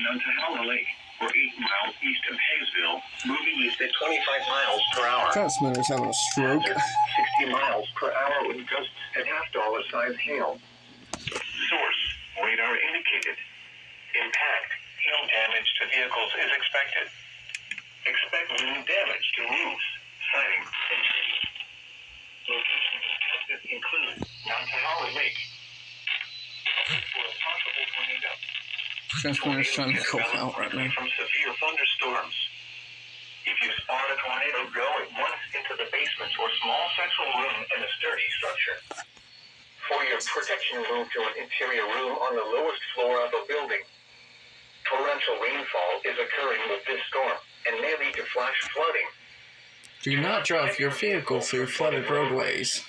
Nantahala Lake, or 8 miles east of Hayesville, moving east at 25 miles per hour. Transmitter's having a stroke. 60 miles per hour with gusts at half-dollar size hail. Source, radar indicated. Impact, hail damage to vehicles is expected. Expect wind damage to roofs, siding, and trees. Locations affected include Nantahala Lake. For a possible tornado. Transmitter's trying to go out right now. From severe thunderstorms. If you spot a tornado, go at once into the basement or small central room in a sturdy structure. For your protection, move to an interior room on the lowest floor of a building. Torrential rainfall is occurring with this storm and may lead to flash flooding. Do not drive your vehicle through flooded roadways.